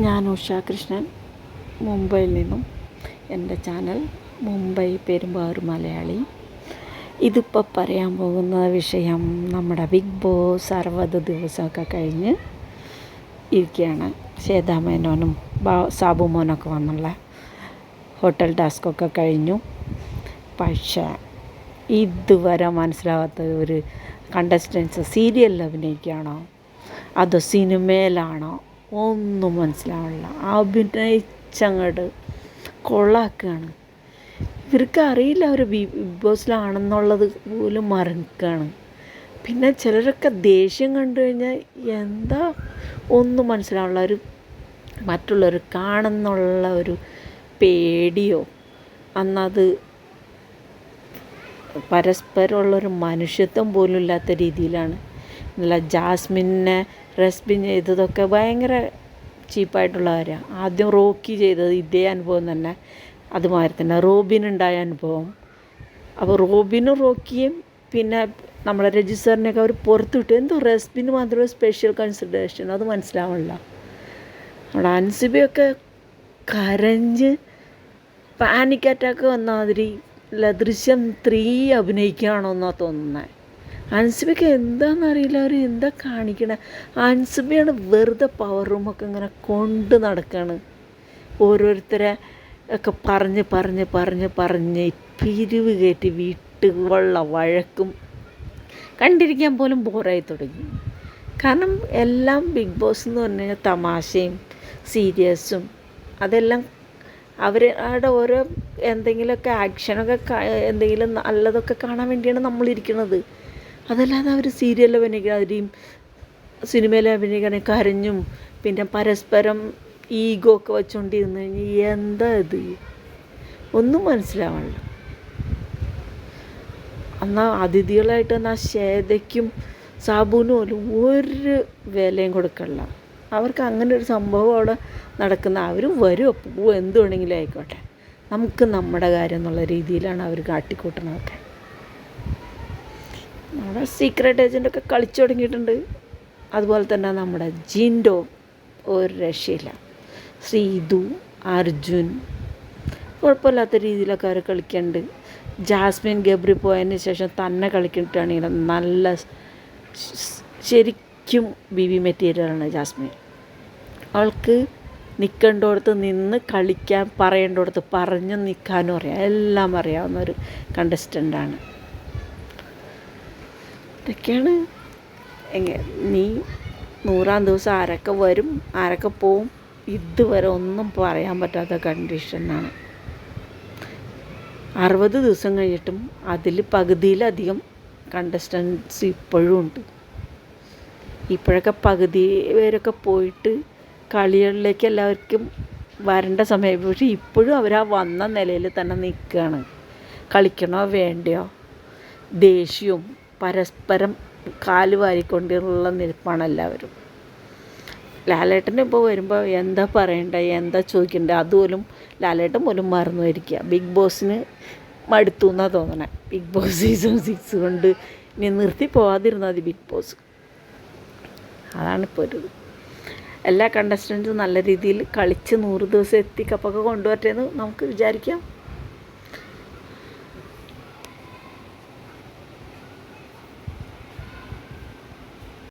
ഞാൻ ഉഷാകൃഷ്ണൻ, മുംബൈയിൽ നിന്നും. എൻ്റെ ചാനൽ മുംബൈ പെരുമ്പാവൂർ മലയാളി. ഇതിപ്പോൾ പറയാൻ പോകുന്ന വിഷയം നമ്മുടെ ബിഗ് ബോസ് 60 ദിവസമൊക്കെ കഴിഞ്ഞ് ഇരിക്കുകയാണ്. ശ്വേതാ മേനോനും സാബു മോനൊക്കെ വന്നുള്ള ഹോട്ടൽ ടാസ്കൊക്കെ കഴിഞ്ഞു. പക്ഷേ ഇതുവരെ മനസ്സിലാവാത്ത ഒരു കണ്ടസ്റ്റൻസ് സീരിയലിൽ അഭിനയിക്കുകയാണോ അതോ സിനിമയിലാണോ ഒന്നും മനസ്സിലാവില്ല. അഭിനയിച്ചങ്ങോട്ട് കൊള്ളാക്കുകയാണ്. ഇവർക്ക് അറിയില്ല അവർ ബിഗ് ബോസിലാണെന്നുള്ളത് പോലും മറക്കുകയാണ്. പിന്നെ ചിലരൊക്കെ ദേഷ്യം കണ്ടു കഴിഞ്ഞാൽ എന്താ ഒന്നും മനസ്സിലാവില്ല. ഒരു മറ്റുള്ളവർ കാണുന്നുള്ള ഒരു പേടിയോ അന്നത് പരസ്പരമുള്ളൊരു മനുഷ്യത്വം പോലും ഇല്ലാത്ത രീതിയിലാണ്. നല്ല ജാസ്മിനെ റെസ്പിൻ ചെയ്തതൊക്കെ ഭയങ്കര ചീപ്പായിട്ടുള്ള കാര്യമാണ്. ആദ്യം റോക്കി ചെയ്തത് ഇതേ അനുഭവം തന്നെ, അതുമാതിരി തന്നെ റോബിനുണ്ടായ അനുഭവം. അപ്പോൾ റോബിനും റോക്കിയും പിന്നെ നമ്മളെ രജിസ്റ്ററിനെയൊക്കെ അവർ പുറത്തു വിട്ടു. എന്തോ റെസ്പിന് മാത്രമേ സ്പെഷ്യൽ കൺസിഡറേഷൻ, അത് മനസ്സിലാവില്ല. നമ്മുടെ അൻസിബയൊക്കെ കരഞ്ഞ് പാനിക് അറ്റാക്ക് വന്ന മാതിരി ദൃശ്യം 3 അഭിനയിക്കുകയാണോ എന്നാണ് തോന്നുന്നത്. അൻസിബയ്ക്ക് എന്താണെന്നറിയില്ല, അവർ എന്താ കാണിക്കണേ. അൻസിബയാണ് വെറുതെ പവർ റൂമൊക്കെ ഇങ്ങനെ കൊണ്ട് നടക്കുകയാണ്. ഓരോരുത്തരെ ഒക്കെ പറഞ്ഞ് പിരിവ് കയറ്റി വീട്ടുള്ള വഴക്കും കണ്ടിരിക്കാൻ പോലും ബോറായി തുടങ്ങി. കാരണം എല്ലാം ബിഗ് ബോസ് എന്ന് പറഞ്ഞു കഴിഞ്ഞാൽ തമാശയും സീരിയസും അതെല്ലാം അവരുടെ ഓരോ എന്തെങ്കിലുമൊക്കെ ആക്ഷനൊക്കെ എന്തെങ്കിലും നല്ലതൊക്കെ കാണാൻ വേണ്ടിയാണ് നമ്മളിരിക്കുന്നത്. അതല്ലാതെ അവർ സീരിയലിൽ അഭിനയിക്കാതെയും സിനിമയിൽ അഭിനയിക്കുകയാണെങ്കിൽ കരഞ്ഞും പിന്നെ പരസ്പരം ഈഗോ ഒക്കെ വെച്ചുകൊണ്ടിരുന്നു കഴിഞ്ഞാൽ എന്താ ഇത് ഒന്നും മനസ്സിലാവണില്ല. എന്നാൽ അതിഥികളായിട്ട് എന്നാൽ ശ്വേതയ്ക്കും സാബുവിനും പോലും ഒരു വിലയും കൊടുക്കണില്ല. അവർക്ക് അങ്ങനെ ഒരു സംഭവം അവിടെ നടക്കുന്ന, അവർ വരും അപ്പോൾ എന്ത് വേണമെങ്കിലും ആയിക്കോട്ടെ, നമുക്ക് നമ്മുടെ കാര്യം എന്നുള്ള രീതിയിലാണ് അവർ കാട്ടിക്കൂട്ടണതൊക്കെ. നമ്മുടെ സീക്രട്ട് ഏജൻ്റൊക്കെ കളിച്ചു തുടങ്ങിയിട്ടുണ്ട്. അതുപോലെ തന്നെ നമ്മുടെ ജിൻഡോ ഒരു രക്ഷയില്ല. ശ്രീതു, അർജുൻ കുഴപ്പമില്ലാത്ത രീതിയിലൊക്കെ അവർ കളിക്കുന്നുണ്ട്. ജാസ്മിൻ ഗബ്രി പോയതിന് ശേഷം തന്നെ കളിക്കിട്ടാണെങ്കിലും നല്ല ശരിക്കും ബിബി മെറ്റീരിയലാണ് ജാസ്മിൻ. അവൾക്ക് നിൽക്കേണ്ടടുത്ത് നിന്ന് കളിക്കാൻ, പറയേണ്ടടുത്ത് പറഞ്ഞു നിൽക്കാനും അറിയാം, എല്ലാം അറിയാവുന്ന ഒരു കണ്ടസ്റ്റൻ്റാണ്. ഇതൊക്കെയാണ്. നീ 100-ാം ദിവസം ആരൊക്കെ വരും ആരൊക്കെ പോവും ഇതുവരെ ഒന്നും പറയാൻ പറ്റാത്ത കണ്ടീഷനാണ്. 60 ദിവസം കഴിഞ്ഞിട്ടും അതിൽ പകുതിയിലധികം കണ്ടസ്റ്റൻസ് ഇപ്പോഴും ഉണ്ട്. ഇപ്പോഴൊക്കെ പകുതി പേരൊക്കെ പോയിട്ട് കളികളിലേക്ക് എല്ലാവർക്കും വരേണ്ട സമയം, പക്ഷേ ഇപ്പോഴും അവർ ആ വന്ന നിലയിൽ തന്നെ നിൽക്കുകയാണ്. കളിക്കണോ വേണ്ടയോ ദേഷ്യവും പരസ്പരം കാല് വാരിക്കൊണ്ടുള്ള നിൽപ്പാണ് എല്ലാവരും. ലാലേട്ടൻ ഇപ്പോൾ വരുമ്പോൾ എന്താ പറയണ്ടേ എന്താ ചോദിക്കണ്ടേ അതുപോലും ലാലേട്ടൻ പോലും മറന്നു പോയിരിക്കുക. ബിഗ് ബോസിന് മടുത്തു എന്നാണ് തോന്നണേ. ബിഗ് ബോസ് സീസൺ 6 കൊണ്ട് ഇനി നിർത്തി പോകാതിരുന്നാൽ മതി ബിഗ് ബോസ്. അതാണിപ്പോൾ ഒരു എല്ലാ കണ്ടസ്റ്റൻസും നല്ല രീതിയിൽ കളിച്ച് 100 ദിവസം എത്തി കപ്പൊക്കെ കൊണ്ടുവരട്ടെ എന്ന് നമുക്ക് വിചാരിക്കാം.